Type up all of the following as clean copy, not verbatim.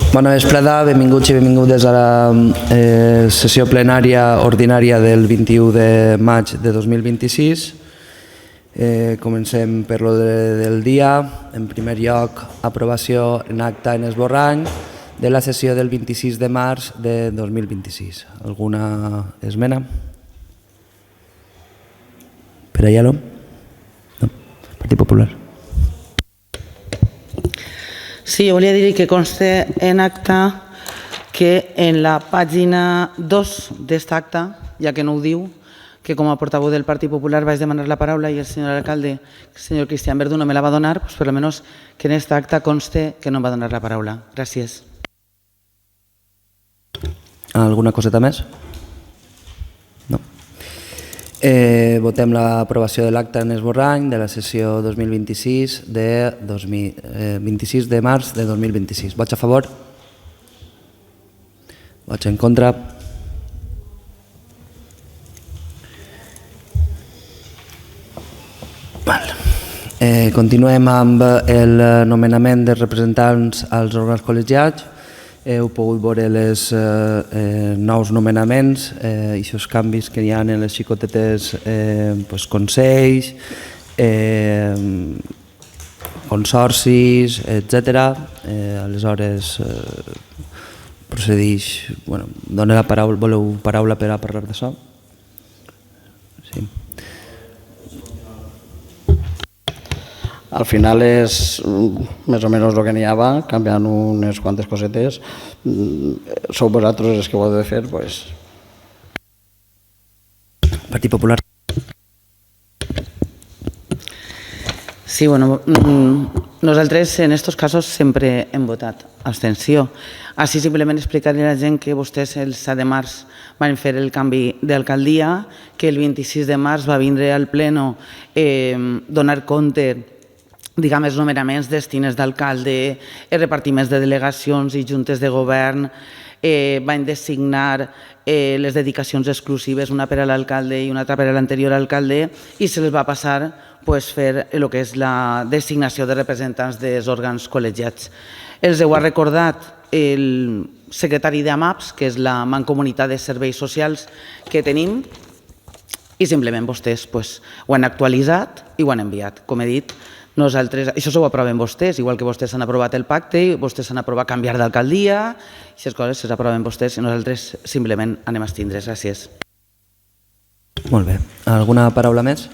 Bona vesprada, benvinguts i benvingudes a la sessió plenària ordinària del 21 de maig de 2026. Comencem per l'ordre del dia. En primer lloc, aprovació en acta en esborrany de la sessió del 26 de març de 2026. Alguna esmena? Per allà, no? Partit Popular. Sí, jo volia dir que conste en acta que en la pàgina 2 d'aquest acte, ja que no ho diu, que com a portaveu del Partit Popular vaig demanar la paraula i el senyor alcalde, el senyor Cristian Verdú, no me la va donar, doncs per almenys que en aquest acte conste que no em va donar la paraula. Gràcies. Alguna coseta més? No. Votem l'aprovació de l'acte en esborrany de la sessió 2026 de 26 de març de 2026. Vots a favor? Vots en contra? Continuem amb el nomenament de representants als òrgans col·legiats. Heu pogut veure els nous nomenaments i els canvis que hi ha en les xicotetes consells, consorcis, etc. Aleshores, procedeix... Dóna la paraula, voleu paraula per a parlar d'això? Sí. Al final és més o menys el que n'hi havia, canviant unes quantes cosetes. Sou vosaltres els que ho heu de fer, doncs... Partit Popular. Sí, bueno, nosaltres en aquests casos sempre hem votat abstenció. Així simplement explicar-li a la gent que vostès el 7 de març van fer el canvi d'alcaldia, que el 26 de març va vindre al pleno donar compte els nomenaments destines d'alcalde, repartiments de delegacions i juntes de govern, van designar les dedicacions exclusives, una per a l'alcalde i una altra per a l'anterior alcalde, i se'ls va passar fer el que és la designació de representants dels òrgans col·legiats. Els ho ha recordat el secretari d'AMAPS, que és la Mancomunitat de Serveis Socials que tenim, i simplement vostès ho han actualitzat i ho han enviat. Com he dit, això s'ho aproven vostès, igual que vostès han aprovat el pacte i vostès han aprovat canviar d'alcaldia, aquestes coses s'aproven vostès i nosaltres simplement anem a abstindre's. Gràcies. Molt bé. Alguna paraula més?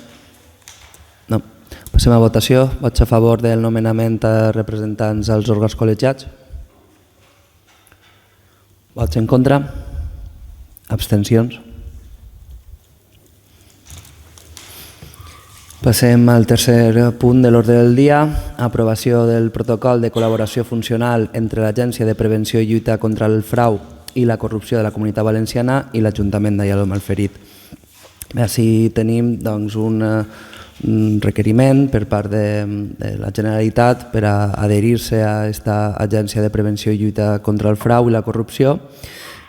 No. Passem a votació. Vots a favor del nomenament a representants als òrgans col·legiats? Vots en contra? Abstencions? Passem al tercer punt de l'ordre del dia, aprovació del protocol de col·laboració funcional entre l'Agència de Prevenció i Lluita contra el Frau i la Corrupció de la Comunitat Valenciana i l'Ajuntament d'Aielo Malferit. Així tenim un requeriment per part de la Generalitat per adherir-se a aquesta Agència de Prevenció i Lluita contra el Frau i la Corrupció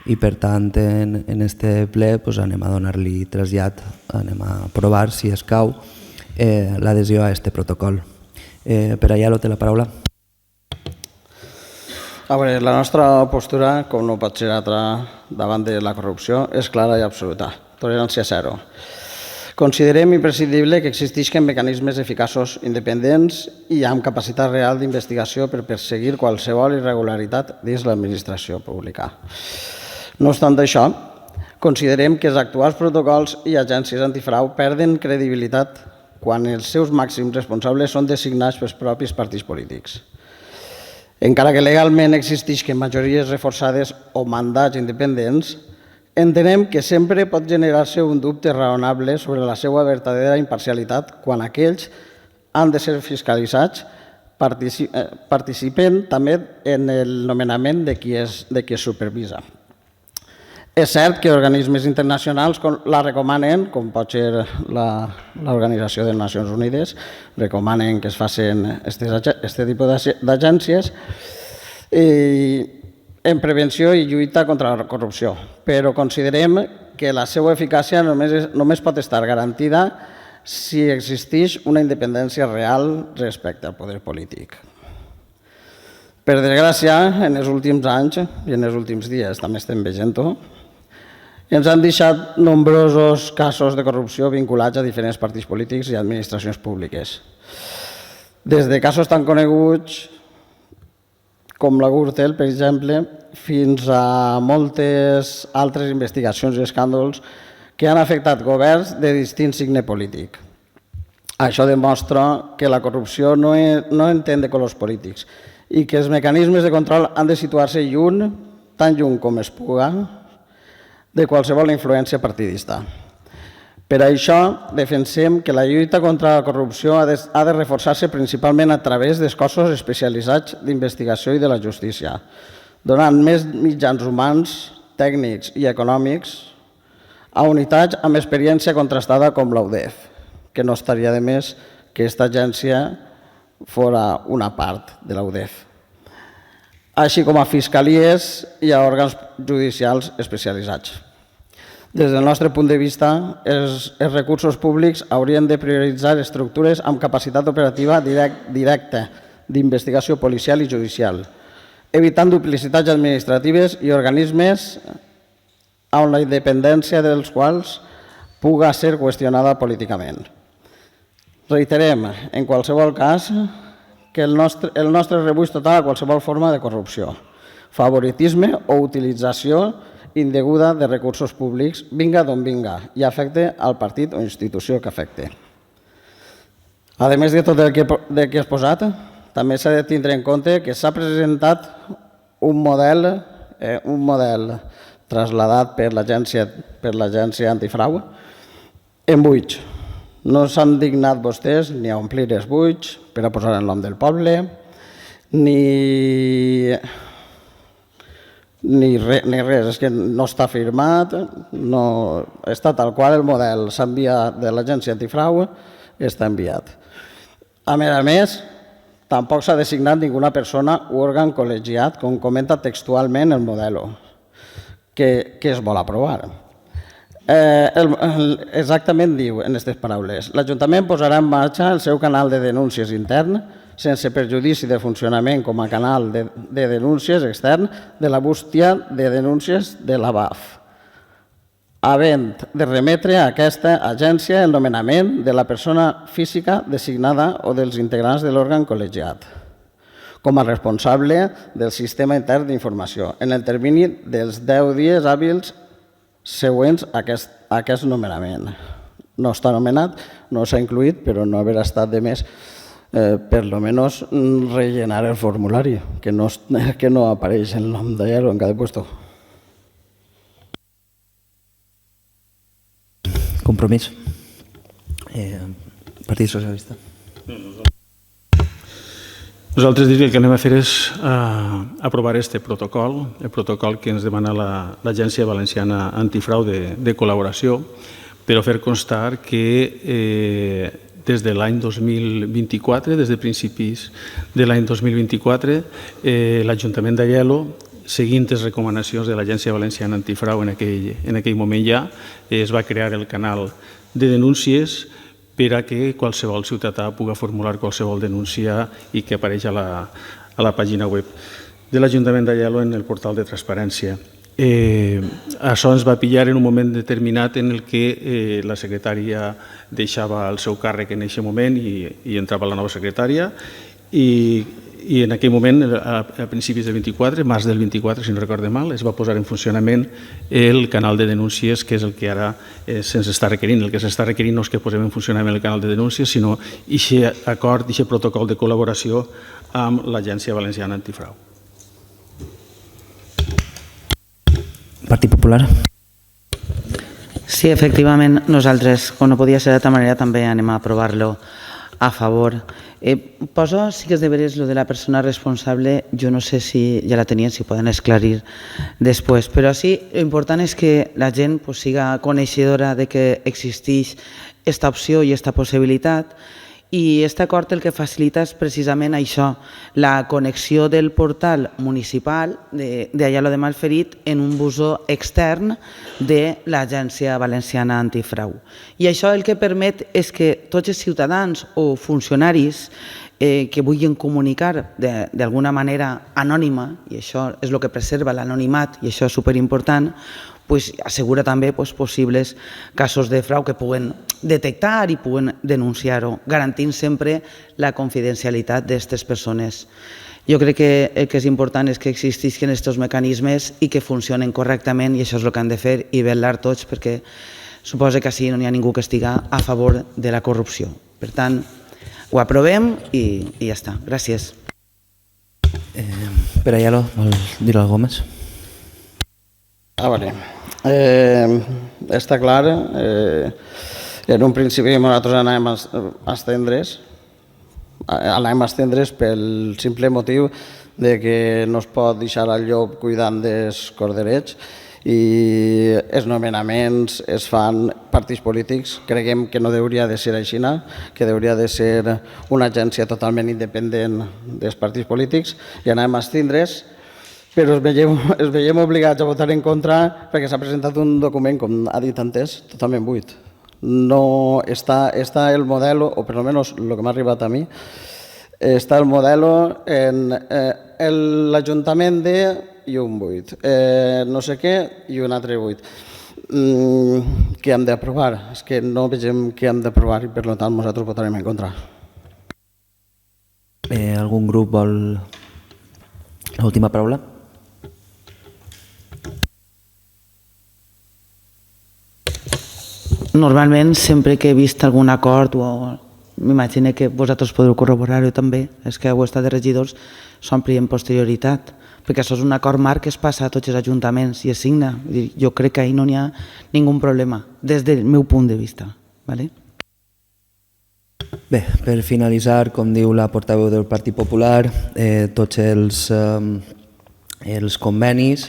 i per tant en aquest ple anem a donar-li trasllat, anem a aprovar si escau l'adhesió a aquest protocol. Per allà té la paraula. A veure, la nostra postura, com no pot ser altra davant de la corrupció, és clara i absoluta. Tolerància zero. Considerem imprescindible que existeixin mecanismes eficaços, independents i amb capacitat real d'investigació per perseguir qualsevol irregularitat dins l'administració pública. No obstant això, considerem que els actuals protocols i agències antifrau perden credibilitat quan els seus màxims responsables són designats pels propis partits polítics. Encara que legalment existeixin majories reforçades o mandats independents, entenem que sempre pot generar-se un dubte raonable sobre la seva verdadera imparcialitat quan aquells han de ser fiscalitzats participen també en el nomenament de qui es supervisa. És cert que organismes internacionals la recomanen, com pot ser l'Organització de les Nacions Unides, recomanen que es facin aquest tipus d'agències en prevenció i lluita contra la corrupció, però considerem que la seva eficàcia només pot estar garantida si existeix una independència real respecte al poder polític. Per desgràcia, en els últims anys i en els últims dies també estem veient-ho, ens han deixat nombrosos casos de corrupció vinculats a diferents partits polítics i administracions públiques. Des de casos tan coneguts com la Gürtel, per exemple, fins a moltes altres investigacions i escàndols que han afectat governs de distint signe polític. Això demostra que la corrupció no entén de colors polítics i que els mecanismes de control han de situar-se lluny, tan lluny com es puga, de qualsevol influència partidista. Per això defensem que la lluita contra la corrupció ha de reforçar-se principalment a través dels cossos especialitzats d'investigació i de la justícia, donant més mitjans humans, tècnics i econòmics a unitats amb experiència contrastada com l'UDEF, que no estaria de més que aquesta agència fora una part de l'UDEF, així com a fiscalies i a òrgans judicials especialitzats. Des del nostre punt de vista, els recursos públics haurien de prioritzar estructures amb capacitat operativa directa d'investigació policial i judicial, evitant duplicitats administratives i organismes on la independència dels quals puga ser qüestionada políticament. Reiterem, en qualsevol cas, que el nostre rebuig total a qualsevol forma de corrupció, favoritisme o utilització indeguda de recursos públics, vinga d'on vinga, i afecte al partit o institució que afecte. A més de tot el que he exposat, també s'ha de tindre en compte que s'ha presentat un model traslladat per l'agència antifrau en buits. No s'han dignat vostès ni a omplir els buits per a posar el nom del poble, ni res, és que no està firmat, està tal qual el model s'ha enviat de l'agència antifrau, està enviat. A més, tampoc s'ha designat ninguna persona o òrgan col·legiat, com comenta textualment el model que es vol aprovar. Exactament diu en aquestes paraules: l'Ajuntament posarà en marxa el seu canal de denúncies intern sense perjudici de funcionament com a canal de denúncies extern de la bústia de denúncies de la BAF, havent de remetre a aquesta agència el nomenament de la persona física designada o dels integrants de l'òrgan col·legiat com a responsable del sistema intern d'informació en el termini dels 10 dies hàbils següents a aquest nomenament. No està nomenat, no s'ha incluït, però no haver estat de més per almenys rellenar el formulari, que no apareix el nom d'allà en cada puesto. Compromís. Partit Socialista. Nosaltres diríem que el que anem a fer és aprovar aquest protocol, el protocol que ens demana l'Agència Valenciana Antifrau de col·laboració, però fer constar que des de l'any 2024, des de principis de l'any 2024, l'Ajuntament d'Aielo, seguint les recomanacions de l'Agència Valenciana Antifrau en aquell moment ja, es va crear el canal de denúncies per a que qualsevol ciutadà pugui formular qualsevol denúncia i que apareix a la pàgina web de l'Ajuntament d'Aielo en el portal de transparència. Això ens va pillar en un moment determinat en què la secretària deixava el seu càrrec en aquest moment i entrava la nova secretària i en aquell moment, a principis del 24, març del 24, si no recordo mal, es va posar en funcionament el canal de denúncies, que és el que ara se'ns està requerint. El que s'està requerint no és que posem en funcionament el canal de denúncies, sinó aquest acord, aquest protocol de col·laboració amb l'Agència Valenciana Antifrau. Partit Popular. Sí, efectivament, nosaltres, com no podia ser d'altra manera, també anem a aprovar-lo a favor. Poso, sí que és de veres, lo de la persona responsable, jo no sé si ja la tenien, si poden esclarir després, però sí, l'important és que la gent siga coneixedora de que existeix aquesta opció i aquesta possibilitat I aquest acord el que facilita és precisament això, la connexió del portal municipal d'Aielo de Malferit en un buzó extern de l'Agència Valenciana Antifrau. I això el que permet és que tots els ciutadans o funcionaris que vulguin comunicar d'alguna manera anònima, i això és el que preserva l'anonimat, i això és superimportant, assegura també possibles casos de frau que puguen detectar i puguen denunciar-ho, garantint sempre la confidencialitat d'aquestes persones. Jo crec que el que és important és que existisquen aquests mecanismes i que funcionen correctament, i això és el que han de fer i vetllar tots, perquè suposo que així no hi ha ningú que estigui a favor de la corrupció. Per tant, ho aprovem i ja està. Gràcies. Per Aielo, vols dir alguna cosa més? Vale. Està clar, en un principi nosaltres anàvem a estendre's pel simple motiu de que no es pot deixar el llop cuidant dels corderets i els nomenaments es fan partits polítics. Creiem que no hauria de ser així, que hauria de ser una agència totalment independent dels partits polítics i anàvem a estendre's, però ens veiem obligats a votar en contra perquè s'ha presentat un document, com ha dit antes, totalment buit. No està el model, o per almenys el que m'ha arribat a mi, està el model en l'Ajuntament de i un 8, no sé què i un altre 8. Què hem d'aprovar? És que no vegem què hem d'aprovar i per tant nosaltres votarem en contra. Algun grup vol l'última paraula? Normalment, sempre que he vist algun acord, m'imagino que vosaltres podeu corroborar-ho també, és que heu estat de regidors, s'ompli en posterioritat, perquè això és un acord marc que es passa a tots els ajuntaments i es signa. Jo crec que ahir no hi ha ningú problema, des del meu punt de vista. Bé, per finalitzar, com diu la portaveu del Partit Popular, tots els convenis,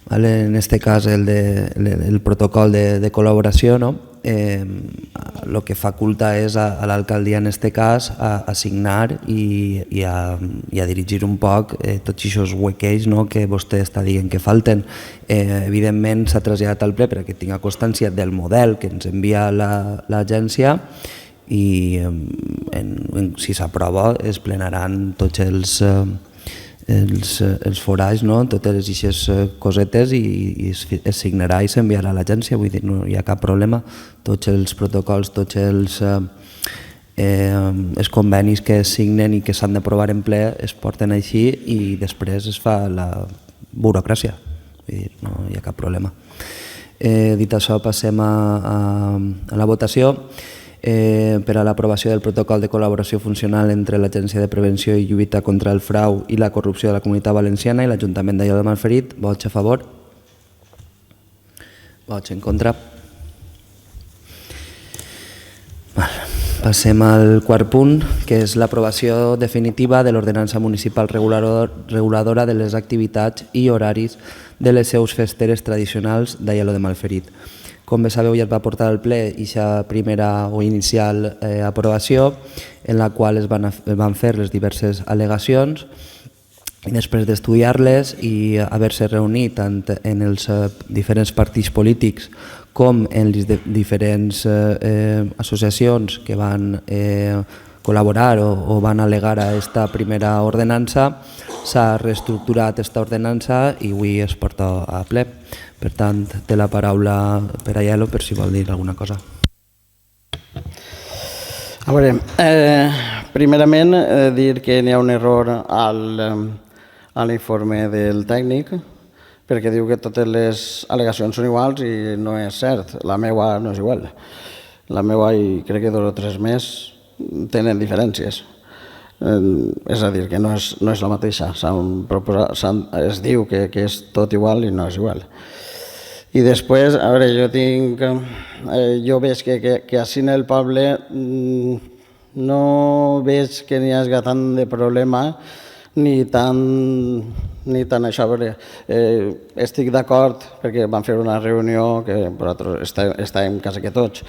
en aquest cas el protocol de col·laboració, el que faculta és a l'alcaldia en aquest cas a signar i a dirigir un poc tots aquests huequets que vostè està dient que falten. Evidentment s'ha traslladat al ple perquè tinga constància del model que ens envia l'agència i si s'aprova es plenaran tots els forats, totes aquestes cosetes i es signarà i s'enviarà a l'agència, vull dir, no hi ha cap problema. Tots els protocols, tots els convenis que es signen i que s'han d'aprovar en ple es porten així i després es fa la burocràcia, vull dir, no hi ha cap problema. Dit això, passem a la votació. Per a l'aprovació del protocol de col·laboració funcional entre l'Agència de Prevenció i Lluita contra el Frau i la Corrupció de la Comunitat Valenciana i l'Ajuntament d'Aielo de Malferit. Vots a favor? Vots en contra? Passem al quart punt, que és l'aprovació definitiva de l'ordenança municipal reguladora de les activitats i horaris de les seus festeres tradicionals d'Aielo de Malferit. Com bé sabeu, ja es va portar al ple aquesta primera o inicial aprovació en la qual es van fer les diverses al·legacions i després d'estudiar-les i haver-se reunit tant en els diferents partits polítics com en les diferents associacions que van col·laborar o van al·legar a aquesta primera ordenança, s'ha reestructurat aquesta ordenança i avui es porta a ple. Per tant, té la paraula per Aielo per si vol dir alguna cosa. A veure, primerament dir que n'hi ha un error a l'informe del tècnic perquè diu que totes les al·legacions són iguals i no és cert. La meva no és igual. La meva i crec que 2 o 3 més tenen diferències. És a dir, que no és la mateixa. Es diu que és tot igual i no és igual. I després, a veure, jo veig que així en el poble no veig que n'hi hagi tant de problema ni tant això. Estic d'acord perquè vam fer una reunió, que nosaltres estàvem quasi que tots,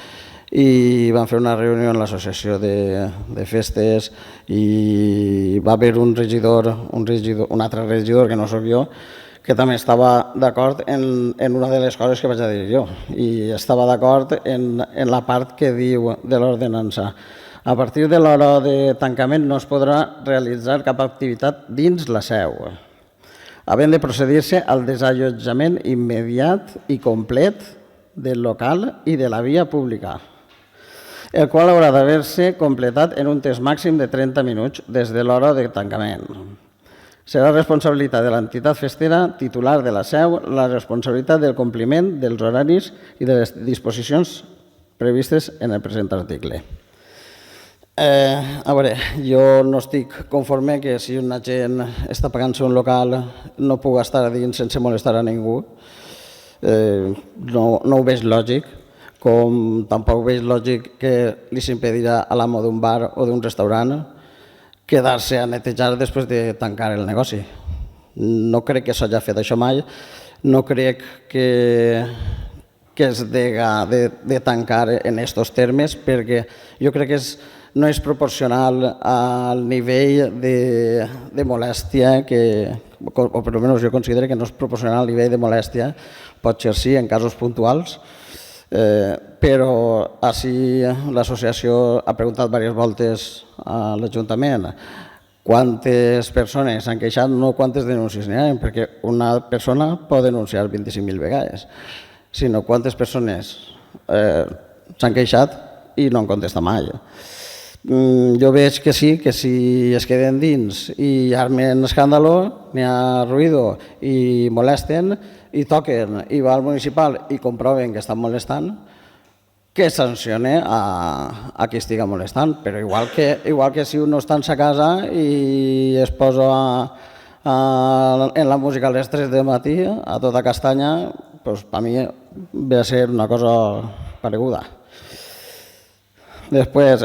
i vam fer una reunió en l'associació de festes i va haver un altre regidor que no sóc jo, que també estava d'acord en una de les coses que vaig a dir jo, i estava d'acord en la part que diu de l'ordenança. A partir de l'hora de tancament no es podrà realitzar cap activitat dins la seu, havent de procedir-se al desallotjament immediat i complet del local i de la via pública, el qual haurà d'haver-se completat en un temps màxim de 30 minuts des de l'hora de tancament. Serà responsabilitat de l'entitat festera titular de la seu la responsabilitat del compliment dels horaris i de les disposicions previstes en el present article. A veure, jo no estic conforme que si una gent està pagant-se un local no pugui estar a dins sense molestar a ningú. No ho veig lògic, com tampoc veig lògic que li s'impedirà a l'amo d'un bar o d'un restaurant quedar-se a netejar després de tancar el negoci. No crec que s'hagi fet això mai, no crec que es dega de tancar en aquests termes, perquè jo crec que no és proporcional al nivell de molèstia o per almenys jo considero que no és proporcional al nivell de molèstia, pot ser sí en casos puntuals, però així l'associació ha preguntat diverses voltes a l'Ajuntament quantes persones s'han queixat, no quantes denúncies n'hi ha, perquè una persona pot denunciar 25.000 vegades, sinó quantes persones s'han queixat i no han contestat mai. Jo veig que sí, que si es queden dins i armen escàndalo, n'hi ha ruïdo i molesten i toquen i va al municipal i comproven que estan molestant, que sancione a qui estiga molestant. Però igual que si un no està en sa casa i es posa en la música a les 3 del matí a tota castanya, per mi ve a ser una cosa pareguda. Després,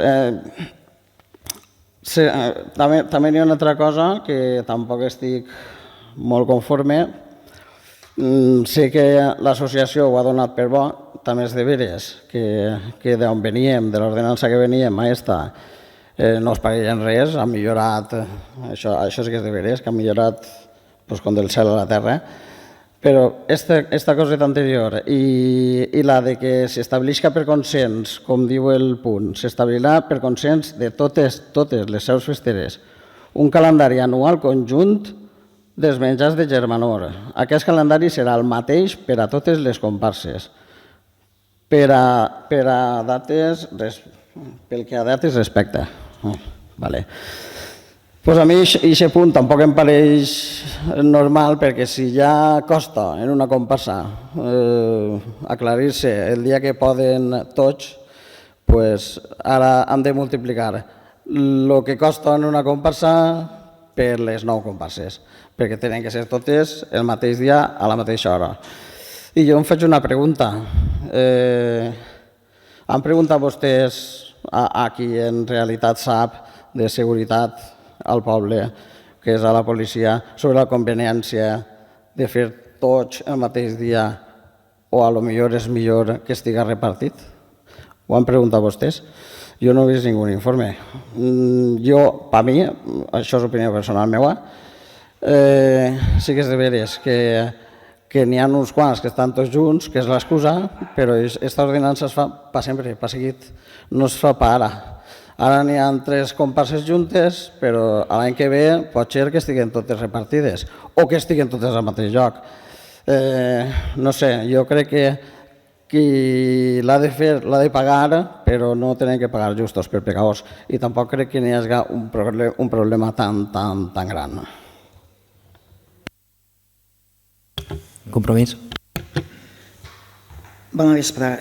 també hi ha una altra cosa que tampoc estic molt conforme. Sé que l'associació ho ha donat per bo, també és de veres que d'on veníem, de l'ordenança que veníem a esta, no es parellen res, ha millorat, això sí que és de veres, que ha millorat com del cel a la terra, però aquesta coseta anterior i la de que s'establisca per consens, com diu el punt, s'establirà per consens de totes les seus festeres un calendari anual conjunt dels menjars de Germanor. Aquest calendari serà el mateix per a totes les comparses. Per a dates, pel que a dates respecta. Pues a mi aquest punt tampoc em pareix normal, perquè si ja costa en una comparsa aclarir-se el dia que poden tots, pues ara hem de multiplicar el que costa en una comparsa per les 9 comparses, perquè tenen que ser totes el mateix dia a la mateixa hora. I jo em faig una pregunta. Han preguntat vostès a qui en realitat sap de seguretat al poble, que és a la policia, sobre la conveniència de fer tots el mateix dia o a lo millor és millor que estiga repartit? Ho han preguntat vostès? Jo no he vist ningú informe. Per mi, això és opinió personal meva, sí que és de veres que n'hi ha uns quants que estan tots junts, que és l'excusa, però aquesta ordenança es fa per sempre, per seguit, no es fa per ara. Ara n'hi ha 3 comparses juntes, però l'any que ve pot ser que estiguen totes repartides o que estiguen totes al mateix lloc. No sé, jo crec que qui l'ha de fer l'ha de pagar, però no tenen que pagar justos per pecadors. I tampoc crec que n'hi hagi un problema tan gran. Compromís. Bona vespre.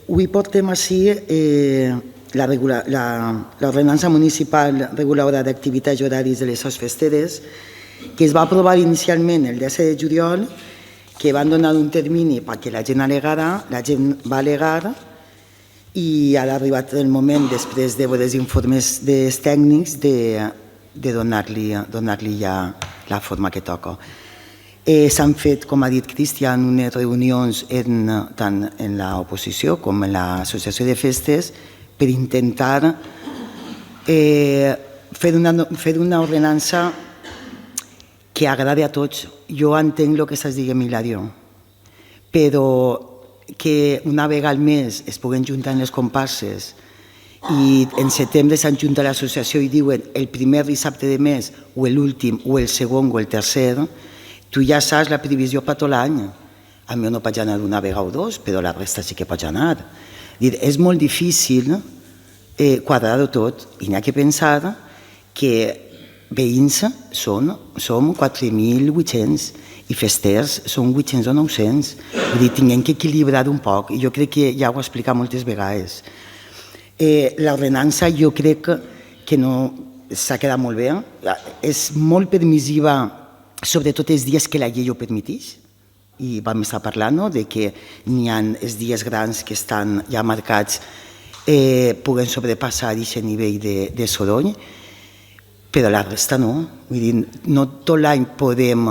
Avui portem així l'ordenança municipal reguladora d'activitats i horaris de les seus festeres, que es va aprovar inicialment el 10 de juliol, que van donar un termini perquè la gent al·legara, la gent va al·legar i ara ha arribat el moment, després de veure els informes dels tècnics, de donar-li ja la forma que toca. S'han fet, com ha dit Cristian, unes reunions tant en l'oposició com en l'associació de festes per intentar fer una ordenança que agradi a tots. Jo entenc el que estàs dient, Hilario, però que una vegada al mes es puguen juntar les comparses i en setembre s'han juntat a l'associació i diuen el primer dissabte de mes o l'últim o el segon o el tercer, tu ja saps la previsió per tot l'any. A mi no pots anar una vegada o dos, però la resta sí que pots anar. És molt difícil quadrar-ho tot i n'hi ha que pensar que veïns som 4.800 i festers són 800 o 900. Vull dir, tinguem que equilibrar un poc i jo crec que ja ho he explicat moltes vegades. L'ordenança jo crec que no s'ha quedat molt bé, és molt permissiva, sobretot els dies que la llei ho permeteix, i vam estar parlant de que n'hi ha els dies grans que estan ja marcats, puguen sobrepassar aquest nivell de soroll, però la resta no. Vull dir, no tot l'any podem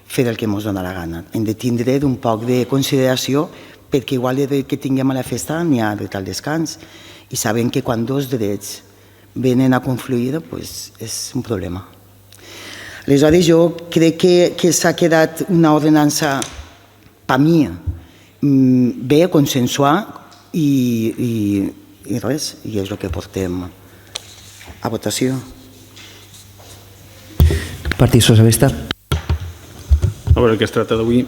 fer el que ens dona la gana. Hem de tindre un poc de consideració perquè igual que tinguem a la festa n'hi ha dret al descans i sabem que quan dos drets venen a confluir és un problema. Aleshores jo crec que s'ha quedat una ordenança per mi bé, consensuar i res, i és el que portem a votació. Partit Socialista. El que es tracta d'avui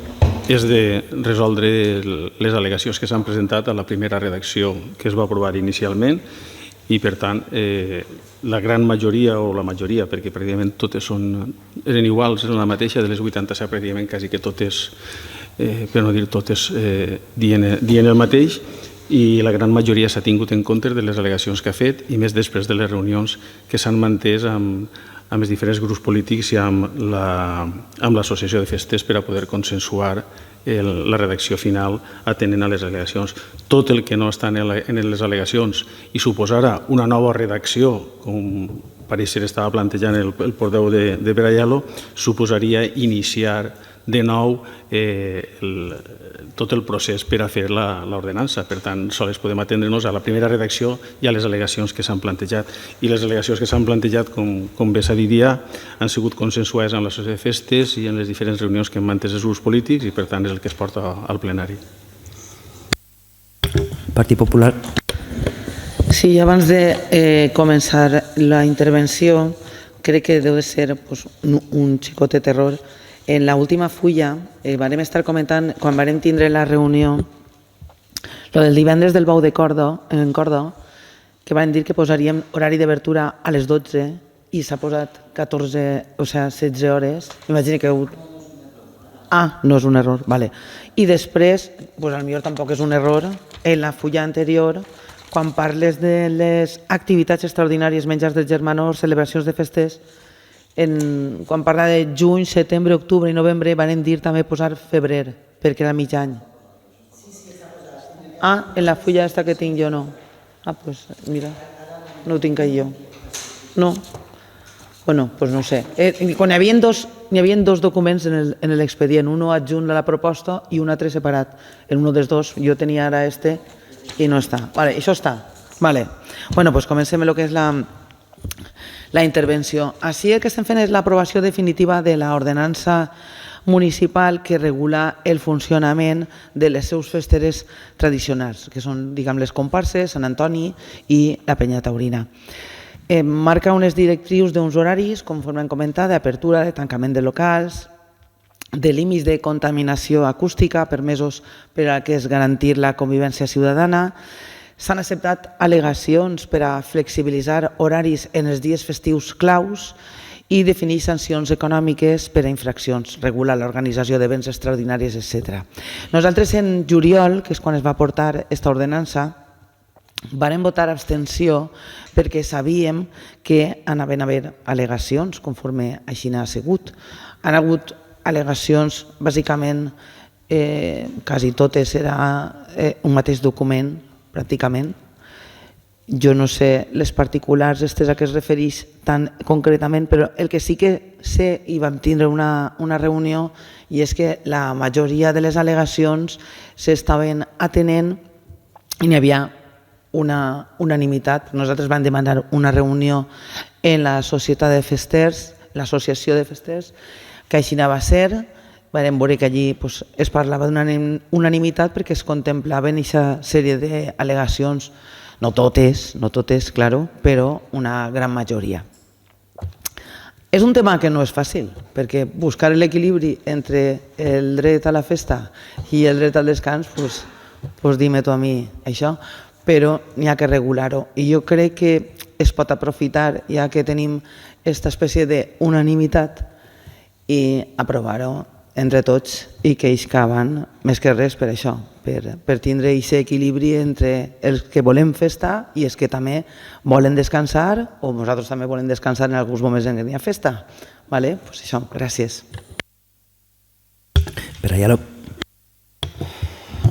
és de resoldre les al·legacions que s'han presentat a la primera redacció que es va aprovar inicialment i, per tant, la gran majoria o la majoria, perquè pràcticament totes eren iguals, eren la mateixa, de les 87 pràcticament quasi que totes, per no dir totes, dient el mateix, i la gran majoria s'ha tingut en compte de les al·legacions que ha fet i més després de les reunions que s'han mantès amb els diferents grups polítics i amb l'associació de festes per a poder consensuar la redacció final atenent a les al·legacions. Tot el que no està en les al·legacions i suposarà una nova redacció, com pareix ser estava plantejant el portaveu de Berayalo, suposaria iniciar de nou tot el procés per a fer l'ordenança. Per tant, sols podem atendre'ns a la primera redacció i a les al·legacions que s'han plantejat. I les al·legacions que s'han plantejat, com bé s'ha dit ja, han sigut consensuades amb l'associació de festes i en les diferents reunions que hem mantès els grups polítics i, per tant, és el que es porta al plenari. Partit Popular. Sí, abans de començar la intervenció, crec que deu de ser un xicotet error. En l'última fulla vam estar comentant, quan vam tindre la reunió, el del divendres del bou en Cordo, que van dir que posaríem horari d'obertura a les 12 i s'ha posat 16 hores. Imagina que... no és un error, vale. I després, potser tampoc és un error, en la fulla anterior, quan parles de les activitats extraordinàries, menjars de germanor, celebracions de festes, quan parla de juny, setembre, octubre i novembre van dir també posar febrer, perquè era mig any. En la fulla aquesta que tinc jo no. Doncs mira, no ho tinc jo. No. Bueno, doncs no sé. Quan hi havia dos documents en l'expedient, un adjunt a la proposta i un altre separat. En un dels dos jo tenia ara i no està. Vale, això està. Vale. Bueno, doncs comencem amb el que és la intervenció. Així el que estem fent és l'aprovació definitiva de l'ordenança municipal que regula el funcionament de les seus festeres tradicionals, que són, diguem, les comparses, Sant Antoni i la Penya Taurina. Marca unes directrius d'uns horaris, conforme hem comentat, d'apertura, de tancament de locals, de límits de contaminació acústica permesos per a que es garantir la convivència ciutadana. S'han acceptat al·legacions per a flexibilitzar horaris en els dies festius claus i definir sancions econòmiques per a infraccions, regular l'organització d'events extraordinaris, etc. Nosaltres en juliol, que és quan es va portar aquesta ordenança, vam votar abstenció perquè sabíem que anaven a haver al·legacions, conforme així n'ha sigut. Han hagut al·legacions, bàsicament, quasi totes era un mateix document, pràcticament, Jo no sé les particulars a què es refereix tan concretament, però el que sí que sé, i vam tindre una reunió, i és que la majoria de les al·legacions s'estaven atenent i n'hi havia una unanimitat. Nosaltres vam demanar una reunió en la Societat de Festers, l'Associació de Festers, que així va ser. Vam veure que allí es parlava d'una unanimitat perquè es contemplaven aquesta sèrie d'al·legacions, no totes, claro, però una gran majoria. És un tema que no és fàcil, perquè buscar l'equilibri entre el dret a la festa i el dret al descans, doncs dime tu a mi això, però n'hi ha que regular-ho. I jo crec que es pot aprofitar, ja que tenim aquesta espècie d'unanimitat, i aprovar-ho entre tots i que ells caben més que res per això, per tindre aquest equilibri entre els que volem festa i els que també volen descansar, o nosaltres també volem descansar en alguns moments en què hi ha festa. Pues això, gràcies. Per allà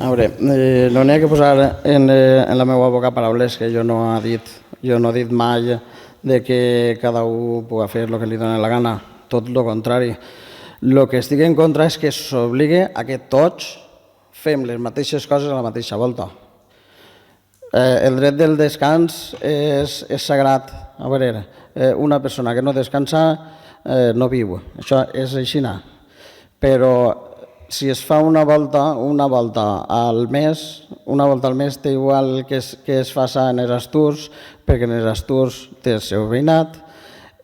A veure, no n'hi ha que posar en la meva boca paraules que jo no he dit. Jo no he dit mai de que cada un pugui fer el que li doni la gana, tot el contrari. El que estic en contra és que s'obligui a que tots fem les mateixes coses a la mateixa volta. El dret del descans és sagrat. A veure, una persona que no descansa no viu, això és així. Però si es fa una volta al mes té igual que es faci en els Asturs, perquè en els Asturs té el seu veïnat,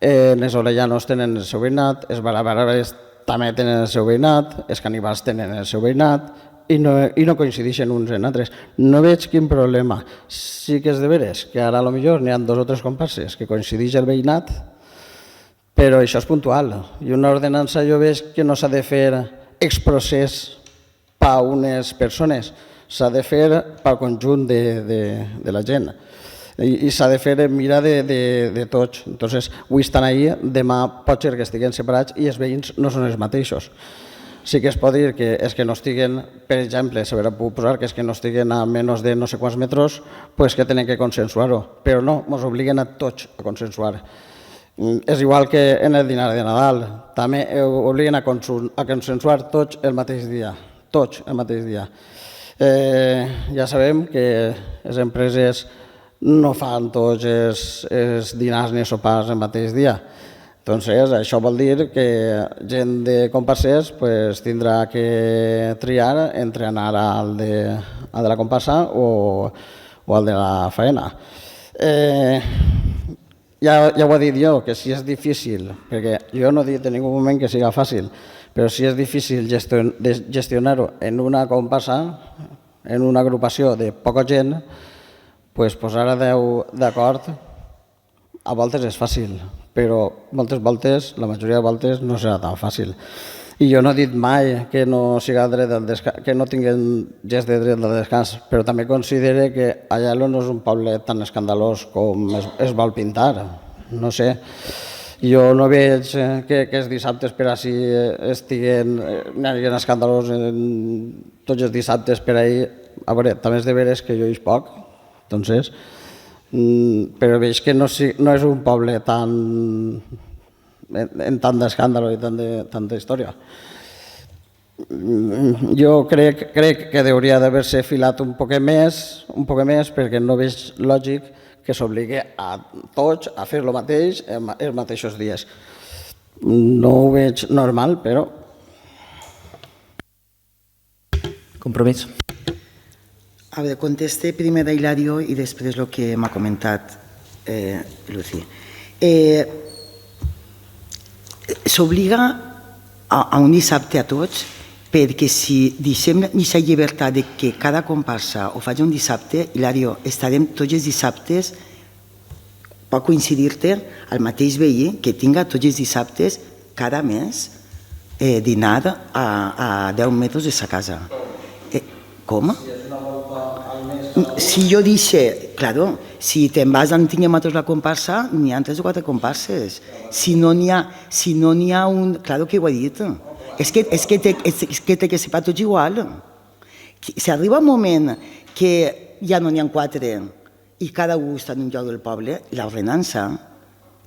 en els Orellanos tenen el seu veïnat, els Barabares també tenen el seu veïnat, els Canibals tenen el seu veïnat, i no coincideixen uns en altres. No veig quin problema. Sí que és de veres que ara potser n'hi ha 2 o 3 comparses que coincideix el veïnat, però això és puntual. I una ordenança jo veig que no s'ha de fer exprocés per a unes persones, s'ha de fer pel conjunt de la gent i s'ha de fer mira de tots. Entonces, avui estan ahí, demà pot ser que estiguen separats i els veïns no són els mateixos. Sí que es pot dir que és que no estiguen, per exemple, s'haurà pogut posar que és que no estiguen a menys de no sé quants metres, doncs que tenen que consensuar-ho, però no, ens obliguen a tots a consensuar. És igual que en el dinar de Nadal, també obliguen a consensuar tots el mateix dia, tots el mateix dia. Ja sabem que les empreses no fan tots els dinars ni sopars el mateix dia. Entonces, això vol dir que gent de comparsers tindrà que triar entre anar al de la comparsa o al de la faena. Ja ho he dit jo, que si és difícil, perquè jo no he dit en ningú moment que sigui fàcil, però si és difícil gestionar-ho en una comparsa, en una agrupació de poca gent, doncs posar a 10 d'acord a voltes és fàcil, però moltes voltes, la majoria de voltes, no serà tan fàcil. I jo no he dit mai que no tinguin gest de dret al descans, però també considero que Aielo no és un poble tan escandalós com es vol pintar. No sé, jo no veig que els dissabtes per així n'hi hagi escandalós tots els dissabtes per ahir. A veure, també és de veres que jo hi poc, entonces, però veig que no és un poble en tant d'escàndalo i tanta història. Jo crec que hauria d'haver-se filat un poc més perquè no veig lògic que s'obligui a tots a fer el mateix els mateixos dies. No ho veig normal, però... Compromís. A veure, conteste primer a Hilario i després el que m'ha comentat Lucy. S'obliga a un dissabte a tots perquè si deixem aquesta llibertat de que cada comparsa ho faci un dissabte, Hilario, estarem tots els dissabtes, pot coincidir-te el mateix veí que tinga tots els dissabtes cada mes dinar a 10 metres de sa casa. Com? Si jo dixe, claro, si te'n vas on tinguem nosaltres la comparsa, n'hi ha 3 o 4 comparses. Si no n'hi ha un... Claro que ho he dit. És que té que ser per tots igual. Si arriba un moment que ja no n'hi ha 4 i cada un està en un lloc del poble, l'ordenança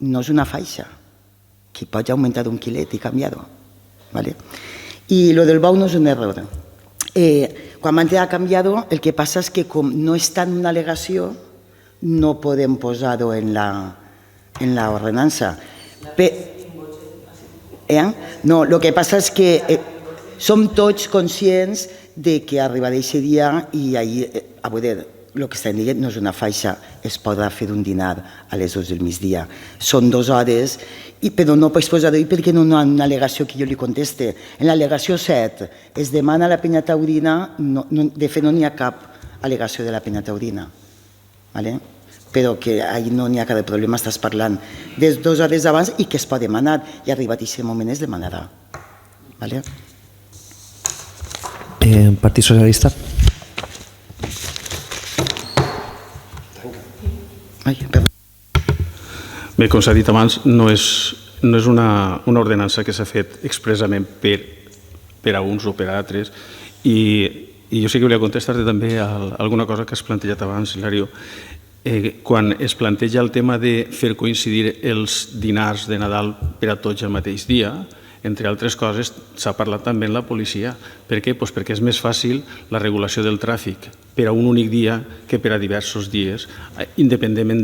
no és una faixa, que pots augmentar un quilet i canviar-ho. ¿Vale? I lo del bou no és un error. Quan van a canviar-ho, el que passa és que com no està en una al·legació, no podem posar-ho en l'ordenança. No, el que passa és que som tots conscients de que arribarà aquest dia i a veure, el que estem dient no és una faixa, es podrà fer un dinar a les 2 del migdia. Són 2 hores, però no pots posar-ho perquè no hi ha una al·legació que jo li conteste. En l'al·legació 7 es demana la penya taurina, de fet no n'hi ha cap al·legació de la penya taurina, però que ahir no n'hi ha cap problema, estàs parlant de 2 hores abans i que es pot demanar, i arribat aquest moment es demanarà. Partit Socialista. Bé, com s'ha dit abans, no és una ordenança que s'ha fet expressament per a uns o per a altres, i jo sí que volia contestar-te també a alguna cosa que has plantejat abans, Hilario. Quan es planteja el tema de fer coincidir els dinars de Nadal per a tots el mateix dia, entre altres coses, s'ha parlat també amb la policia. Per què? Perquè és més fàcil la regulació del tràfic per a un únic dia que per a diversos dies, independentment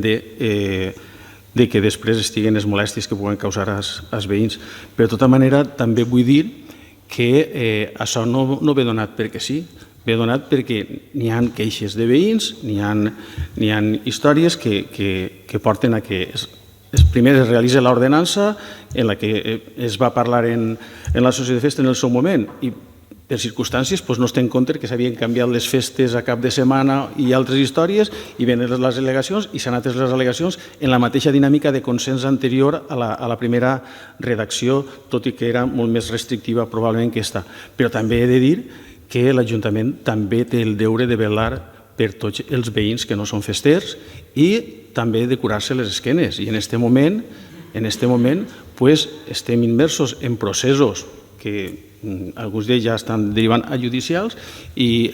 de que després estiguen les molèsties que puguen causar als veïns. Però de tota manera també vull dir que això no ve donat perquè sí, ve donat perquè n'hi ha queixes de veïns, n'hi ha històries que porten a que primer es realitza l'ordenança en la que es va parlar en l'associació de festa en el seu moment i per circumstàncies no es té en compte que s'havien canviat les festes a cap de setmana i altres històries i venen les al·legacions i s'han atès les al·legacions en la mateixa dinàmica de consens anterior a la primera redacció, tot i que era molt més restrictiva probablement que aquesta. Però també he de dir que l'Ajuntament també té el deure de velar per tots els veïns que no són festers i també de curar-se les esquenes. I en aquest moment estem immersos en processos que alguns d'ells ja estan derivant a judicials i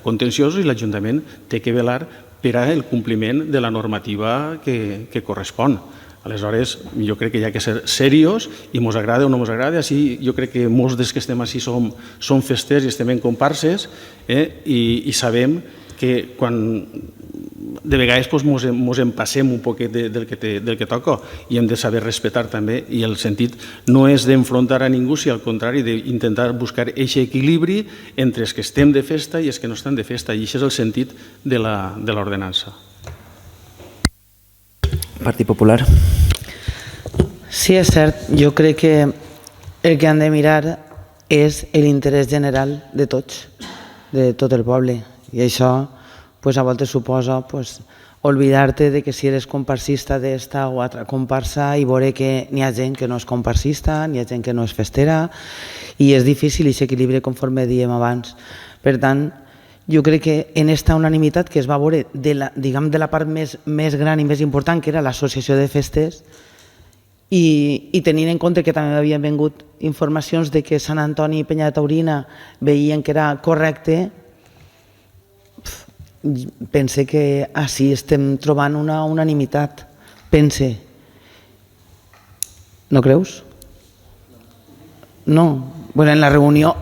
contenciosos, i l'Ajuntament té que velar per al compliment de la normativa que correspon. Aleshores, jo crec que hi ha que ser serios i mos agrada o no mos agrada. Així jo crec que molts dels que estem així som festers i estem en comparses i sabem que quan de vegades mos empassem un poquet del que toca i hem de saber respectar també, i el sentit no és d'enfrontar a ningú, sinó al contrari, d'intentar buscar aquest equilibri entre els que estem de festa i els que no estan de festa, i això és el sentit de l'ordenança. Partit Popular. Sí, és cert. Jo crec que el que han de mirar és l'interès general de tots, de tot el poble. I això a voltes suposa oblidar-te de que si eres comparsista d'esta o altra comparsa i veure que n'hi ha gent que no és comparsista, n'hi ha gent que no és festera, i és difícil aquest equilibri conforme dèiem abans. Per tant, jo crec que en aquesta unanimitat que es va veure de la part més gran i més important, que era l'associació de festes, i tenint en compte que també havien vingut informacions de que Sant Antoni i Penya Taurina veien que era correcte, pense que així estem trobant una unanimitat. Pense. No creus? No. En la reunió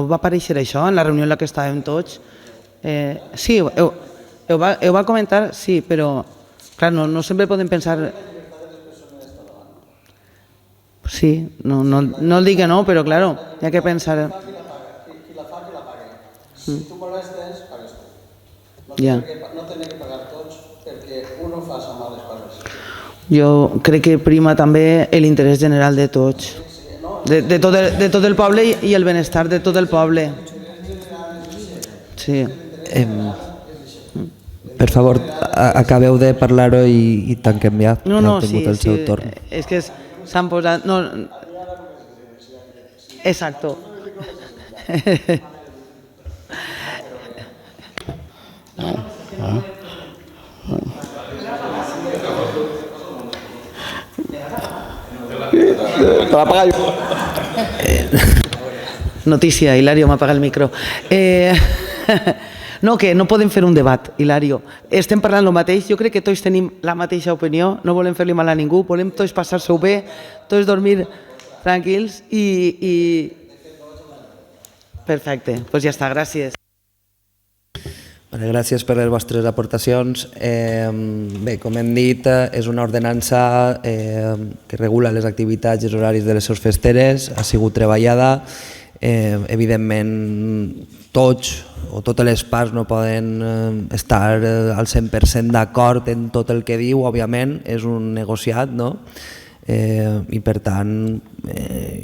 va aparèixer això, en la reunió en la que estàvem tots. Sí, ho va comentar, sí, però clar, no sempre podem pensar... Sí, no el dic que no, però clar, hi ha que pensar... Qui la fa, que la pague. Si tu molestes, pagues tu. No tenen que pagar tots perquè uno fa males coses. Jo crec que prima també l'interès general de tots, de tot el poble i el benestar de tot el poble. Sí. Per favor, acabeu de parlar-ho i tanquem ja. No, sí, és que s'han posat... Exacto. Notícia, Hilario m'apaga el micro. No, que no podem fer un debat, Hilario. Estem parlant el mateix, jo crec que tots tenim la mateixa opinió, no volem fer-li mal a ningú, volem tots passar-se-ho bé, tots dormir tranquils i... Perfecte, doncs ja està, gràcies. Gràcies per les vostres aportacions. Bé, com hem dit, és una ordenança que regula les activitats i els horaris de les seus festeres, ha sigut treballada. Evidentment, tots o totes les parts no poden estar al 100% d'acord en tot el que diu, òbviament, és un negociat, no? I per tant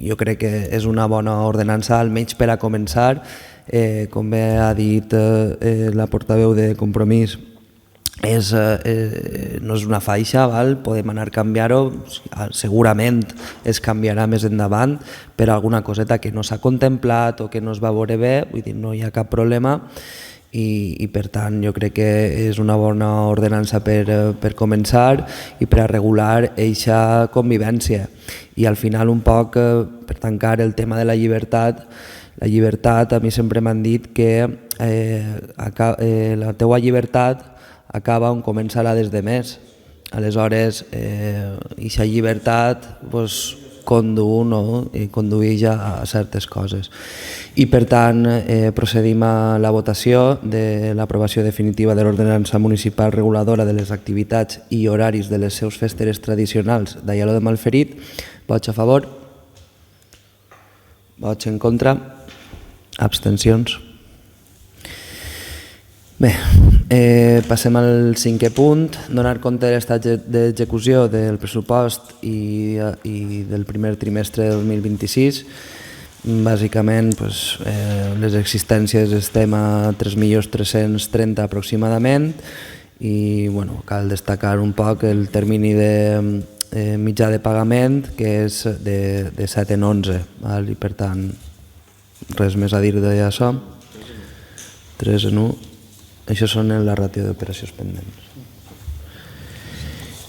jo crec que és una bona ordenança, almenys per a començar. Com bé ha dit la portaveu de Compromís, no és una faixa, podem anar a canviar-ho, segurament es canviarà més endavant, però alguna coseta que no s'ha contemplat o que no es va veure bé, vull dir, no hi ha cap problema. I per tant jo crec que és una bona ordenança per començar i per a regular eixa convivència. I al final un poc per tancar el tema de la llibertat, a mi sempre m'han dit que la teua llibertat acaba on comença la dels demés. Aleshores, eixa llibertat condueix a certes coses. I per tant procedim a la votació de l'aprovació definitiva de l'ordenança municipal reguladora de les activitats i horaris de les seus festeres tradicionals d'Aielo de Malferit. Vots a favor? Vots en contra? Abstencions? Bé, passem al 5è punt, donar compte de l'estat d'execució del pressupost i del primer trimestre de 2026. Bàsicament, les existències estem a 3.330.000 aproximadament i cal destacar un poc el termini de mitjà de pagament, que és de 7 en 11, i per tant res més a dir d'això. 3 en 1. Això són la ràtio d'operacions pendents.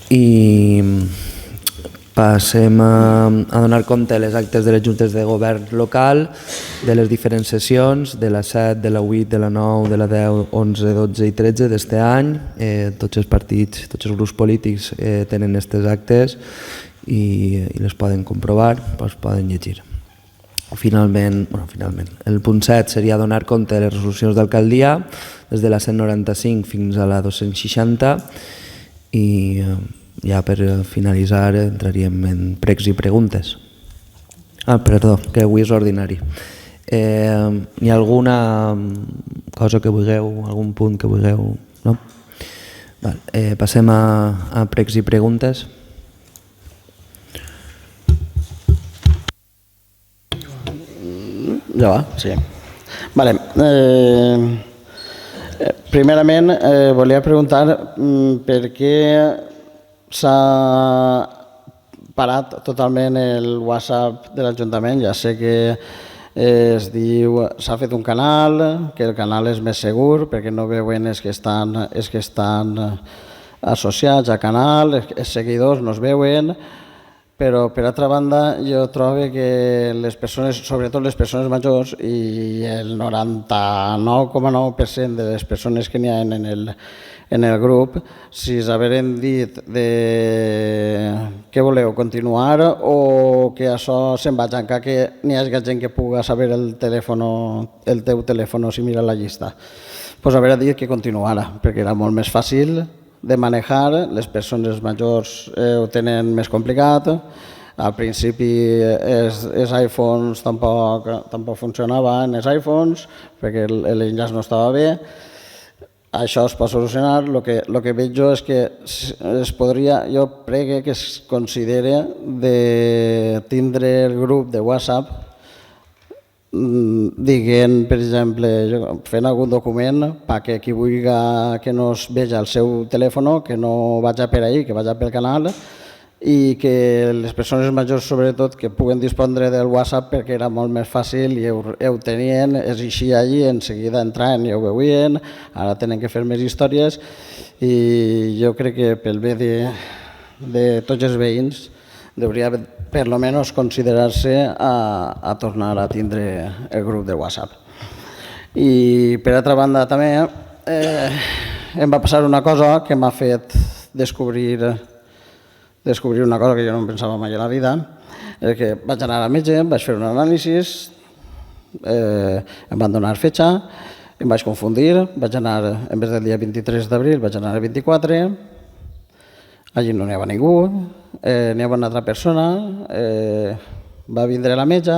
I passem a donar compte de les actes de les juntes de govern local, de les diferents sessions, de la 7, de la 8, de la 9, de la 10, 11, 12 i 13 d'este any. Tots els partits, tots els grups polítics tenen aquestes actes i les poden comprovar, els poden llegir. Finalment, el punt 7 seria donar compte de les resolucions d'alcaldia des de la 195 fins a la 260 i ja per finalitzar entraríem en pregs i preguntes. Perdó, que avui és ordinari. Hi ha alguna cosa que vulgueu, algun punt que vulgueu? No? Passem a pregs i preguntes. Ja va, sí. Vale. Primerament, volia preguntar per què s'ha parat totalment el WhatsApp de l'Ajuntament. Ja sé que es diu, s'ha fet un canal, que el canal és més segur perquè no veuen els que estan associats al canal, els seguidors no es veuen. Però, per altra banda, jo trobo que les persones, sobretot les persones majors, i el 99,9% de les persones que n'hi ha en el grup, si s'haveren dit què voleu, continuar o que això se'n va tancar, que n'hi hagi gent que pugui saber el teu telèfon si mira la llista. Doncs haver dit que continuara, perquè era molt més fàcil de manejar, les persones majors ho tenen més complicat, al principi els iPhones tampoc funcionaven, els iPhones, perquè l'enllaç no estava bé. Això es pot solucionar. El que veig jo és que jo pregue que es considere de tindre el grup de WhatsApp dient, per exemple, fent algun document perquè qui vulgui que no es vegi el seu telèfon, que no vagi per ahí, que vagi pel canal, i que les persones majors, sobretot, que puguen dispondre del WhatsApp perquè era molt més fàcil i ho tenien, es eixia allí, en seguida entraven i ho veuen, ara tenen que fer més històries i jo crec que pel bé de tots els veïns hauria per almenys considerar-se a tornar a tindre el grup de WhatsApp. I per altra banda també em va passar una cosa que m'ha fet descobrir una cosa que jo no em pensava mai a la vida, és que vaig anar al metge, vaig fer un anàlisi, em van donar fetge, em vaig confundir, vaig anar, en vez del dia 23 d'abril, vaig anar el 24, allí no n'hi havia ningú, n'hi havia una altra persona, va vindre la metge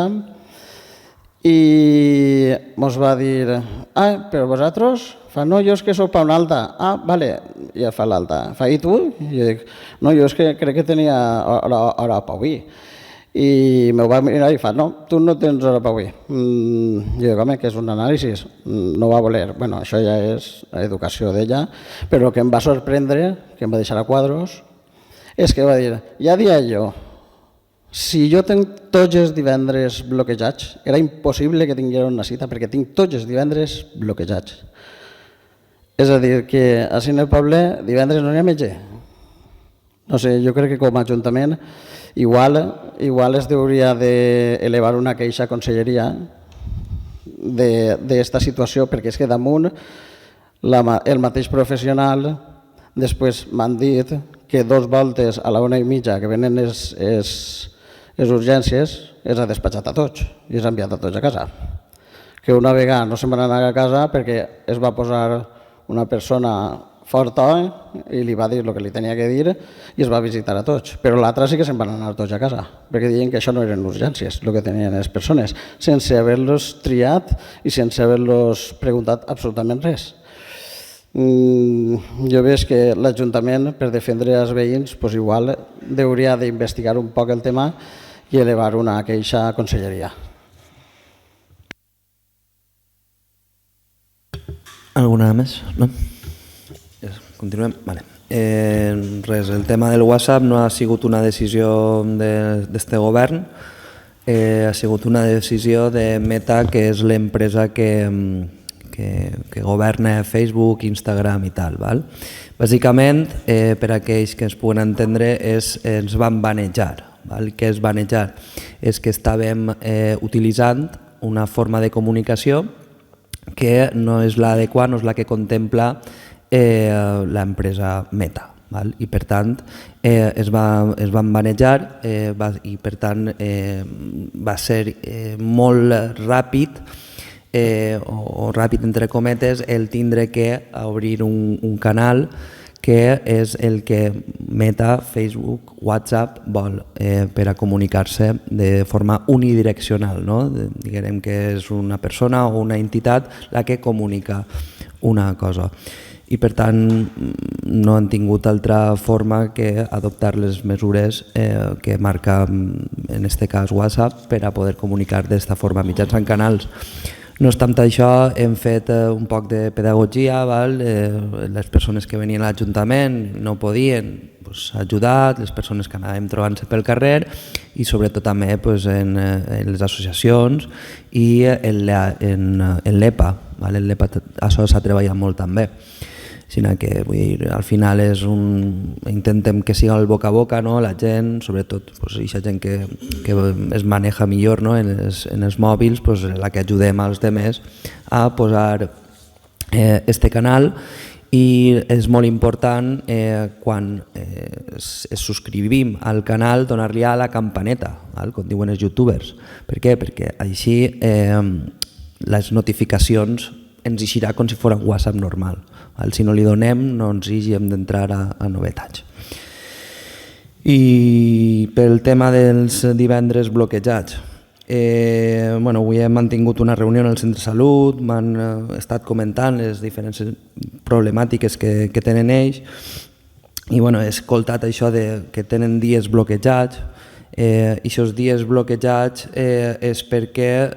i ens va dir, però vosaltres? Fa, no, jo és que soc per una alta. Vale, ja fa l'alta. Fa, i tu? Jo dic, no, jo és que crec que tenia hora per avui. I m'ho va mirar i fa, no, tu no tens hora per avui. Jo dic, home, que és un anàlisi, no va voler. Bueno, això ja és educació d'ella, però el que em va sorprendre, que em va deixar a quadros, és que va dir, ja dia jo, si jo tinc tots els divendres bloquejats, era impossible que tinguera una cita perquè tinc tots els divendres bloquejats. És a dir, que així en el poble divendres no hi ha metge. No sé, jo crec que com a Ajuntament igual es hauria d'elevar una queixa a Conselleria d'esta situació, perquè és que damunt el mateix professional després m'han dit que 2 voltes a la 1:30 que venen les urgències és a despatxat a tots i és enviat a tots a casa. Que una vegada no se'n van anar a casa perquè es va posar una persona forta i li va dir el que li tenia que dir i es va visitar a tots. Però l'altra sí que se'n van anar tots a casa, perquè deien que això no eren urgències, el que tenien les persones, sense haver-los triat i sense haver-los preguntat absolutament res. Jo veig que l'Ajuntament, per defendre els veïns, igual hauria d'investigar un poc el tema i elevar una queixa a Conselleria. Alguna més? No? Continuem? Vale. Res, el tema del WhatsApp no ha sigut una decisió d'este govern, ha sigut una decisió de Meta, que és l'empresa que governa Facebook, Instagram i tal. Val? Bàsicament, per a aquells que es puguen entendre, ens van banejar. Val? Què és banejar? És que estàvem utilitzant una forma de comunicació que no és l'adequada, no és la que contempla l'empresa Meta. Val? I per tant es van banejar i per tant va ser molt ràpid o ràpid entre cometes el tindre que obrir un canal que és el que Meta, Facebook, WhatsApp vol per a comunicar-se de forma unidireccional. No? Diguem que és una persona o una entitat la que comunica una cosa. I per tant no han tingut altra forma que adoptar les mesures que marca en aquest cas WhatsApp per a poder comunicar d'esta forma mitjançant canals. No obstant això, hem fet un poc de pedagogia, les persones que venien a l'Ajuntament no podien, s'ha ajudat, les persones que anàvem trobant-se pel carrer i sobretot també en les associacions i en l'EPA. L'EPA això s'ha treballat molt també. Sinó que al final intentem que siga el boca a boca, la gent, sobretot aquesta gent que es maneja millor en els mòbils, la que ajudem als altres a posar este canal. I és molt important quan es subscrivim al canal donar-li a la campaneta, com diuen els youtubers. Per què? Perquè així les notificacions ens eixirà com si fos un WhatsApp normal. Si no li donem no ens hi hem d'entrar a novetats. I pel tema dels divendres bloquejats, avui hem mantingut una reunió al centre de salut, m'han estat comentant les diferents problemàtiques que tenen ells i he escoltat això que tenen dies bloquejats. I aquests dies bloquejats és perquè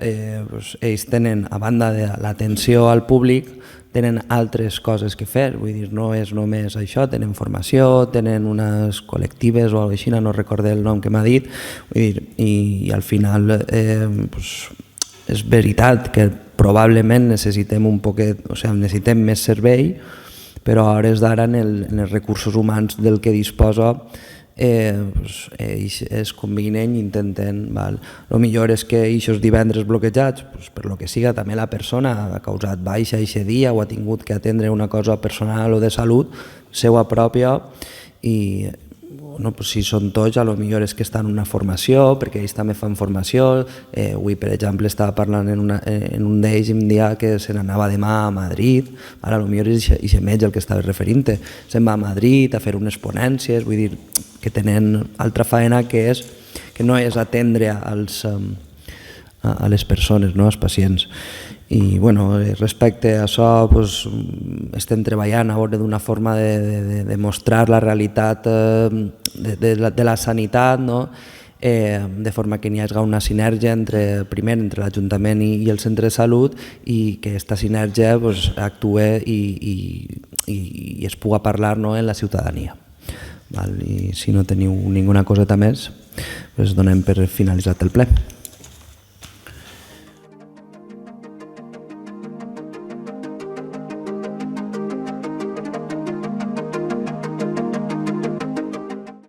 ells tenen, a banda de l'atenció al públic, tenen altres coses que fer, vull dir, no és només això, tenen formació, tenen unes col·lectives o alguna cosa, no recordo el nom que m'ha dit, vull dir, i al final és veritat que probablement necessitem necessitem més servei, però a hores d'ara en els recursos humans del que disposa es combinen i intenten. El millor és que aquests divendres bloquejats, per lo que siga, també la persona ha causat baixa aquest dia o ha tingut que atendre una cosa personal o de salut seva pròpia i si són tots, a lo millor és que estan en una formació, perquè ells també fan formació. Avui, per exemple, estava parlant en un d'ells i em deia que se n'anava demà a Madrid. A lo millor és aquest metge el que estava referint-te. Se'n va a Madrid a fer unes ponències, vull dir que tenen altra faena que no és atendre a les persones, als pacients. I respecte a això estem treballant a veure d'una forma de mostrar la realitat de la sanitat, de forma que n'hi hagi una sinergia primer entre l'Ajuntament i el centre de salut i que aquesta sinergia actuï i es pugui parlar en la ciutadania. I si no teniu ninguna coseta més, donem per finalitzat el ple.